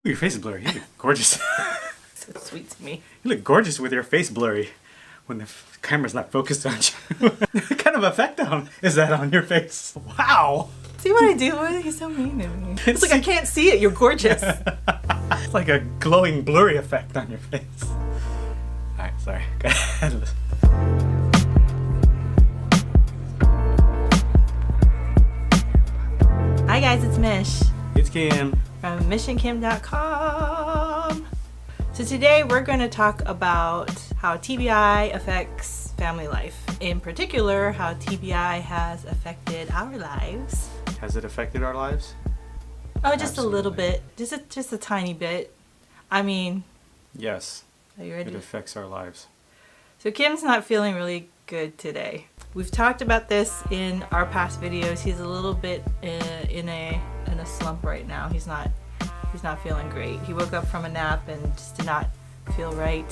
Your face is blurry. You look gorgeous. So sweet to me. You look gorgeous with your face blurry when the camera's not focused on you. What kind of effect is that on your face? Wow. See what I do? He's so mean to me. It's like I can't see it. You're gorgeous. It's like a glowing blurry effect on your face. Alright, sorry. Go ahead. Hi guys, it's Mish. It's Kim. From mishandkim.com. So today we're going to talk about how TBI affects family life. In particular, how TBI has affected our lives. Has it affected our lives? Oh, just Absolutely. a little bit. Just a tiny bit. I mean... Yes. Are you ready? It affects our lives. So Kim's not feeling really good today. We've talked about this in our past videos. He's a little bit in a slump right now. He's not feeling great. He woke up from a nap and just did not feel right.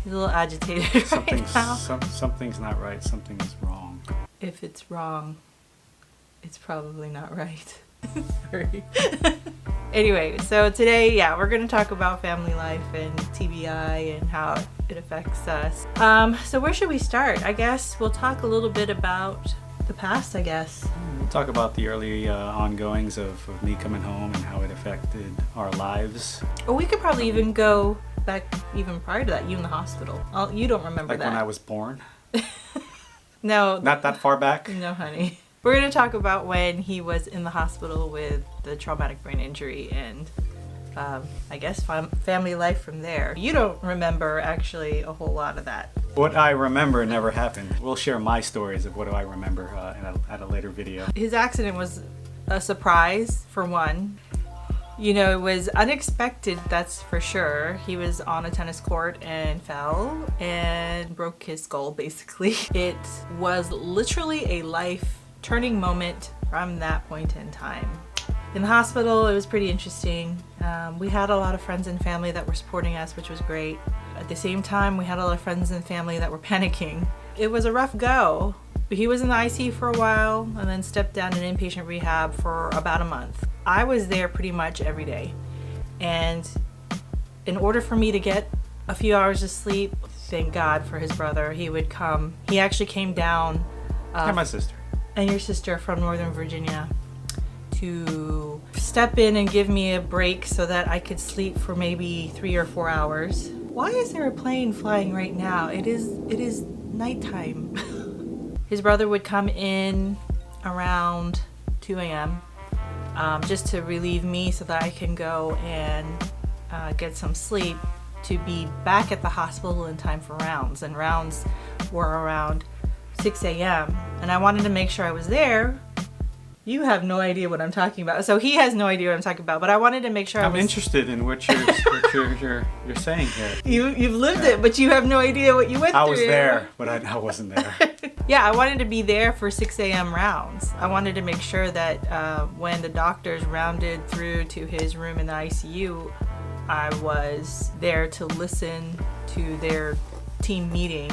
He's a little agitated right now. Something's not right. Something is wrong. If it's wrong, it's probably not right. Sorry. Anyway, so today, we're going to talk about family life and TBI and how it affects us. So where should we start? I guess we'll talk a little bit about the past, I guess. We'll talk about the early ongoings of me coming home and how it affected our lives. Or we could probably even go back even prior to that, you in the hospital. You don't remember Like that. when I was born? No. Not that far back? No, honey. We're going to talk about when he was in the hospital with the traumatic brain injury and I guess family life from there. You don't remember actually a whole lot of that. What I remember never happened. We'll share my stories of what do I remember at a later video. His accident was a surprise, for one. You know, it was unexpected, that's for sure. He was on a tennis court and fell and broke his skull, basically. It was literally a life-turning moment from that point in time. In the hospital, it was pretty interesting. We had a lot of friends and family that were supporting us, which was great. At the same time, we had a lot of friends and family that were panicking. It was a rough go. He was in the ICU for a while and then stepped down in inpatient rehab for about a month. I was there pretty much every day. And in order for me to get a few hours of sleep, thank God for his brother, he would come. He actually came down. And my sister. And your sister from Northern Virginia, to step in and give me a break so that I could sleep for maybe 3 or 4 hours. Why is there a plane flying right now? It is nighttime. His brother would come in around 2 a.m. Just to relieve me so that I can go and get some sleep to be back at the hospital in time for rounds. And rounds were around 6 a.m. and I wanted to make sure I was there. You have no idea what I'm talking about. So he has no idea what I'm talking about, but I wanted to make sure I'm interested in what you're saying here. You've lived it, but you have no idea what you went through. I was there, but I wasn't there. Yeah, I wanted to be there for 6 a.m. rounds. I wanted to make sure that when the doctors rounded through to his room in the ICU, I was there to listen to their team meeting,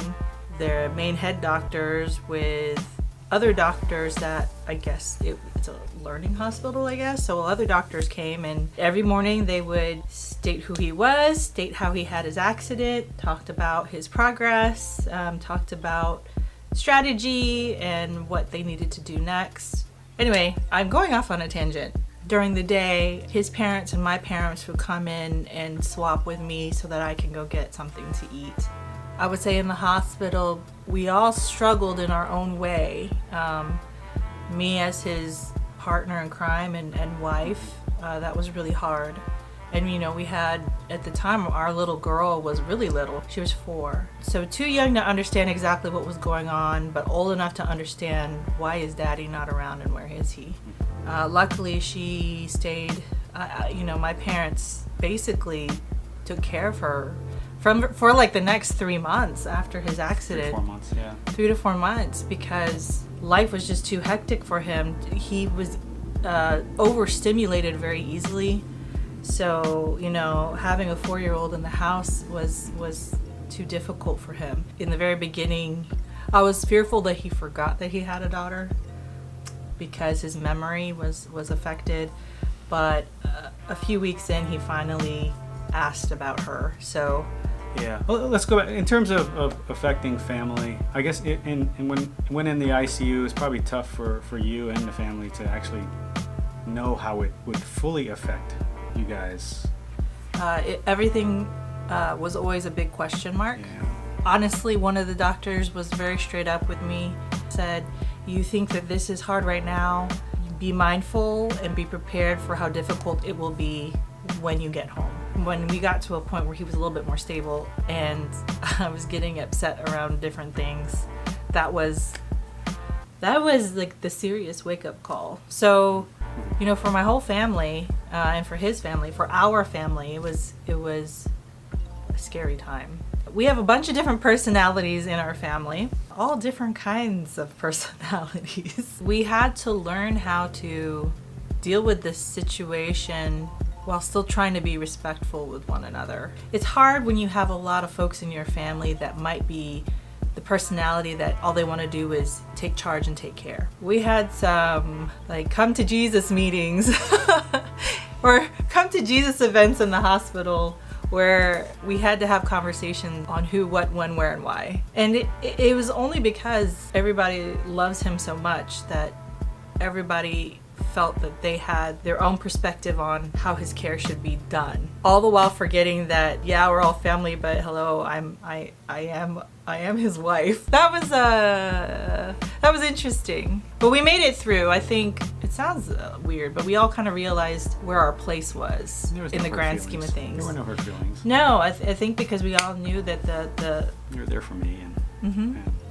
their main head doctors with other doctors that I guess it's a learning hospital, I guess. So other doctors came and every morning they would state who he was, state how he had his accident, talked about his progress, talked about strategy and what they needed to do next. Anyway, I'm going off on a tangent. During the day, his parents and my parents would come in and swap with me so that I can go get something to eat. I would say in the hospital, we all struggled in our own way. Me as his partner in crime and wife, that was really hard. And you know, we had, at the time, our little girl was really little. She was 4. So too young to understand exactly what was going on, but old enough to understand why is daddy not around and where is he. Luckily, she stayed, my parents basically took care of her for like the next 3 months after his accident. 3 to 4 months, yeah. 3 to 4 months, because life was just too hectic for him. He was overstimulated very easily. So, having a 4-year-old in the house was too difficult for him. In the very beginning, I was fearful that he forgot that he had a daughter because his memory was affected. but a few weeks in, he finally asked about her. So Yeah. Well, let's go back. In terms of affecting family, I guess when in the ICU, it's probably tough for you and the family to actually know how it would fully affect you guys. Everything was always a big question mark. Yeah. Honestly, one of the doctors was very straight up with me, said, you think that this is hard right now, be mindful and be prepared for how difficult it will be when you get home. When we got to a point where he was a little bit more stable and I was getting upset around different things, that was like the serious wake-up call. So, you know, for my whole family and for his family, for our family, it was a scary time. We have a bunch of different personalities in our family, all different kinds of personalities. We had to learn how to deal with this situation while still trying to be respectful with one another. It's hard when you have a lot of folks in your family that might be the personality that all they want to do is take charge and take care. We had some like come to Jesus meetings or come to Jesus events in the hospital where we had to have conversations on who, what, when, where, and why. And it was only because everybody loves him so much that everybody felt that they had their own perspective on how his care should be done. All the while forgetting that, yeah, we're all family, but hello, I am his wife. That was interesting. But we made it through. I think it sounds weird, but we all kind of realized where our place was in the grand scheme of things. There were no hurt feelings. No, I think because we all knew that you were there for me.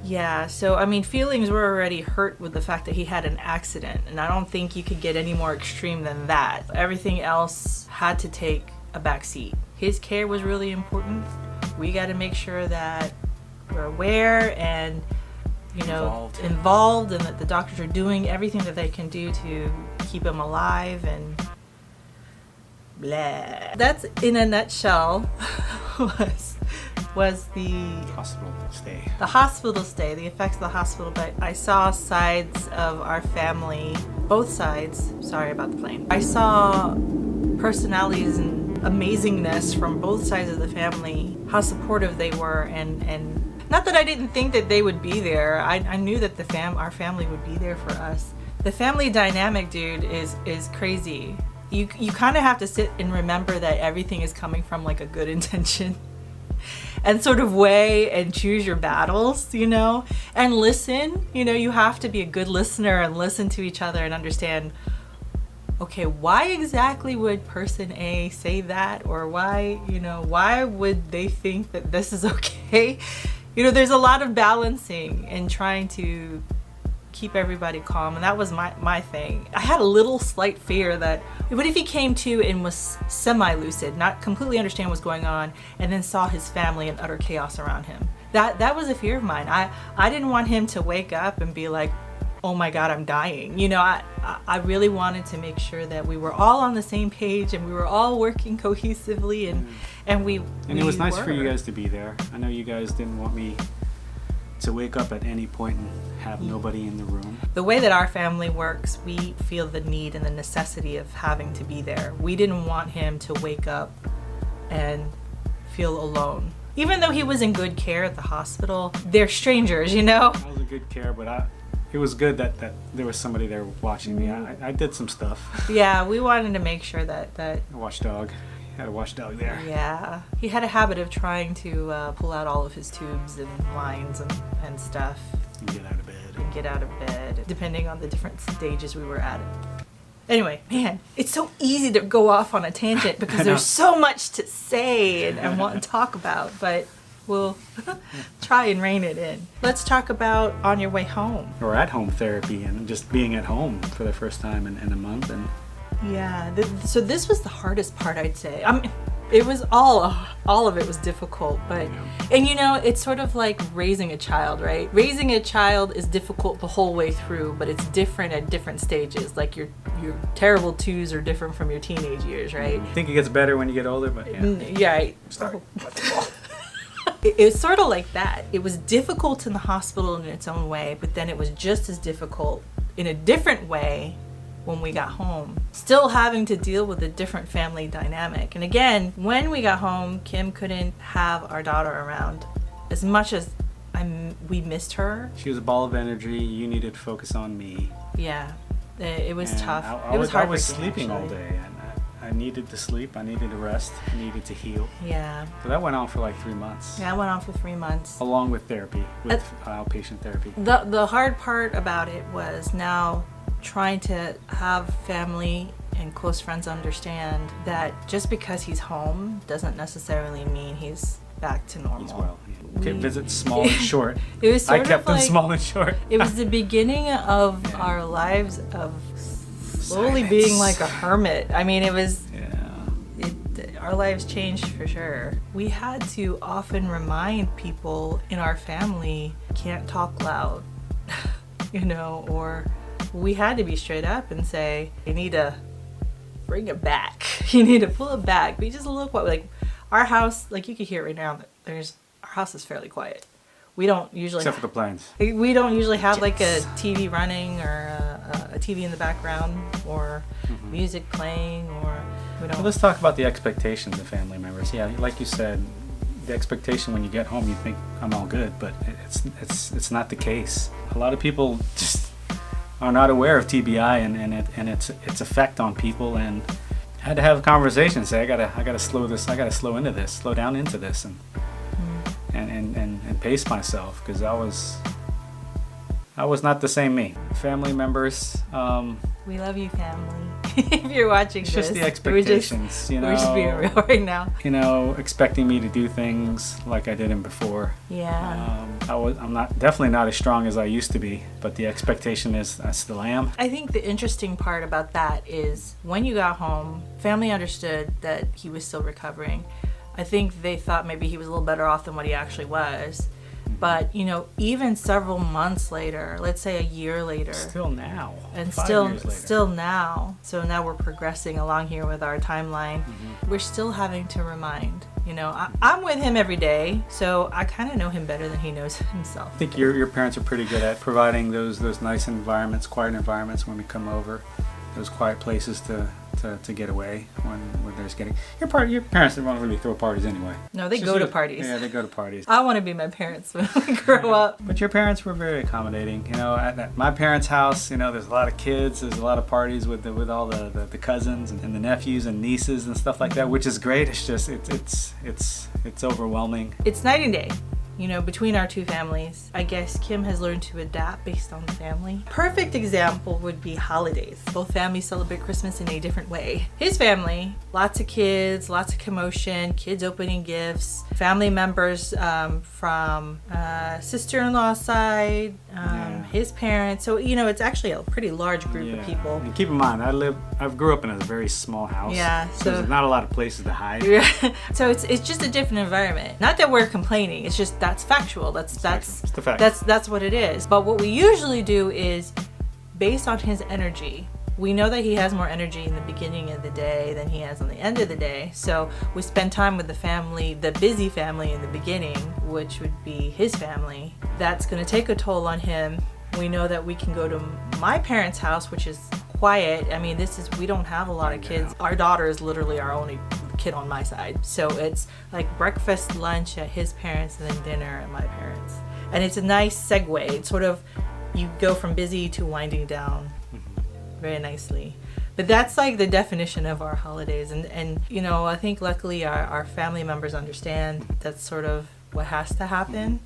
Yeah, so I mean, feelings were already hurt with the fact that he had an accident, and I don't think you could get any more extreme than that. Everything else had to take a back seat. His care was really important. We got to make sure that we're aware and, you know, involved, and that the doctors are doing everything that they can do to keep him alive and blah. That's in a nutshell was the hospital stay, the effects of the hospital. But I saw sides of our family, both sides, sorry about the plane. I saw personalities and amazingness from both sides of the family, how supportive they were, and not that I didn't think that they would be there. I knew that our family would be there for us. The family dynamic, dude, is crazy. You kind of have to sit and remember that everything is coming from like a good intention. And sort of weigh and choose your battles, you know, and listen. You know, you have to be a good listener and listen to each other and understand, okay, why exactly would person A say that? Or why would they think that this is okay? You know, there's a lot of balancing and trying to keep everybody calm, and that was my thing. I had a little slight fear that what if he came to and was semi-lucid, not completely understand what's going on, and then saw his family in utter chaos around him. That was a fear of mine. I didn't want him to wake up and be like, oh my God, I'm dying. You know, I really wanted to make sure that we were all on the same page and we were all working cohesively, and we it was nice for you guys to be there. I know you guys didn't want me to wake up at any point and have nobody in the room. The way that our family works, we feel the need and the necessity of having to be there. We didn't want him to wake up and feel alone. Even though he was in good care at the hospital, they're strangers, you know? I was in good care, but it was good that there was somebody there watching me. I did some stuff. Yeah, we wanted to make sure that A watchdog. Had a watchdog there. Yeah. He had a habit of trying to pull out all of his tubes and lines and stuff. And get out of bed. Depending on the different stages we were at. Anyway, man, it's so easy to go off on a tangent because there's so much to say and want to talk about, but we'll try and rein it in. Let's talk about on your way home. Or at-home therapy and just being at home for the first time in a month. And yeah, so this was the hardest part, I'd say. I mean, it was all of it was difficult, but and you know, it's sort of like raising a child, right? Raising a child is difficult the whole way through, but it's different at different stages. Like your terrible twos are different from your teenage years, right? I think it gets better when you get older, but yeah. Sorry. It's sort of like that. It was difficult in the hospital in its own way, but then it was just as difficult in a different way when we got home, still having to deal with a different family dynamic. And again, when we got home, Kim couldn't have our daughter around. As much as we missed her. She was a ball of energy. You needed to focus on me. Yeah, it was tough. I It was hard. I was sleeping all day, and I needed to sleep. I needed to rest. I needed to heal. Yeah. So that went on for like 3 months. Yeah, I went on for 3 months. Along with therapy, with outpatient therapy. The hard part about it was now trying to have family and close friends understand that just because he's home doesn't necessarily mean he's back to normal. As well. Kept visits small and short. It was sort I kept of like, them small and short. It was the beginning of our lives of slowly being like a hermit. I mean, it was. Our lives changed for sure. We had to often remind people in our family, can't talk loud, or we had to be straight up and say, you need to bring it back. You need to pull it back. We just look like our house, like you can hear right now, our house is fairly quiet. We don't usually Except for the planes. We don't usually have like a TV running or a TV in the background or music playing or we don't. Well, let's talk about the expectations of family members. Yeah, like you said, the expectation when you get home, you think I'm all good, but it's not the case. A lot of people just are not aware of TBI and its effect on people, and I had to have a conversation. Say I gotta slow this. I gotta slow down into this, and pace myself because I was not the same me. Family members. We love you, family. If you're watching It's this, just the expectations, we're just being real right now. Expecting me to do things like I didn't before. Yeah. I'm definitely not as strong as I used to be, but the expectation is I still am. I think the interesting part about that is when you got home, family understood that he was still recovering. I think they thought maybe he was a little better off than what he actually was. But, even several months later, let's say a year later. Still now. And 5 still years later. still now. So now we're progressing along here with our timeline. We're still having to remind. I'm with him every day, so I kind of know him better than he knows himself. I think your parents are pretty good at providing those nice environments, quiet environments when we come over. Those quiet places to get away when there's getting your parents don't really throw parties anyway. No, they go to parties. Yeah, they go to parties. I want to be my parents when we grow up. But your parents were very accommodating. At my parents' house, there's a lot of kids. There's a lot of parties with all the cousins and the nephews and nieces and stuff like that, which is great. It's just it's overwhelming. It's night and day. Between our two families. I guess Kim has learned to adapt based on the family. Perfect example would be holidays. Both families celebrate Christmas in a different way. His family, lots of kids, lots of commotion, kids opening gifts, family members from sister-in-law's side, his parents. So, it's actually a pretty large group of people. And keep in mind, I grew up in a very small house. Yeah. So there's not a lot of places to hide. So it's just a different environment. Not that we're complaining. It's just that's factual. That's the fact. That's what it is. But what we usually do is based on his energy. We know that he has more energy in the beginning of the day than he has on the end of the day. So we spend time with the family, the busy family in the beginning, which would be his family. That's going to take a toll on him. We know that we can go to my parents' house, which is quiet. I mean, we don't have a lot of kids. Our daughter is literally our only kid on my side. So it's like breakfast, lunch at his parents, and then dinner at my parents. And it's a nice segue. It's sort of, you go from busy to winding down very nicely. But that's like the definition of our holidays. And I think luckily our family members understand that's sort of what has to happen.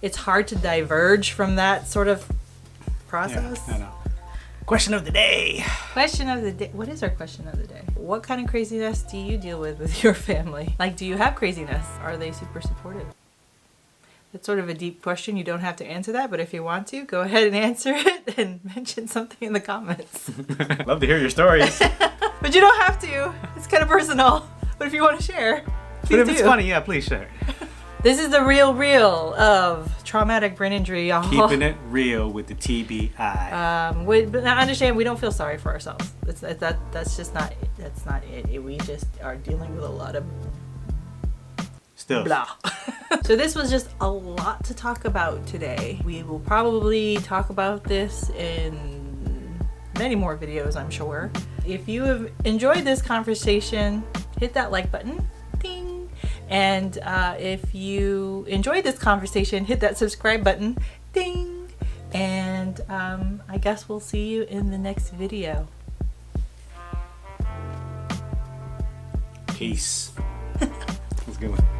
It's hard to diverge from that sort of process. Yeah, I know. Question of the day. Question of the day. What is our question of the day? What kind of craziness do you deal with your family? Like, do you have craziness? Are they super supportive? It's sort of a deep question. You don't have to answer that, but if you want to, go ahead and answer it and mention something in the comments. Love to hear your stories. But you don't have to. It's kind of personal. But if you want to share, please But if do. it's funny, yeah, please share. This is the real of traumatic brain injury, y'all. Keeping it real with the TBI. But I understand we don't feel sorry for ourselves. That's just not it. That's not it. We just are dealing with a lot of Stuff. blah. So this was just a lot to talk about today. We will probably talk about this in many more videos, I'm sure. If you have enjoyed this conversation, hit that like button, ding. And if you enjoyed this conversation, hit that subscribe button, ding. And I guess we'll see you in the next video. Peace. That's a good one.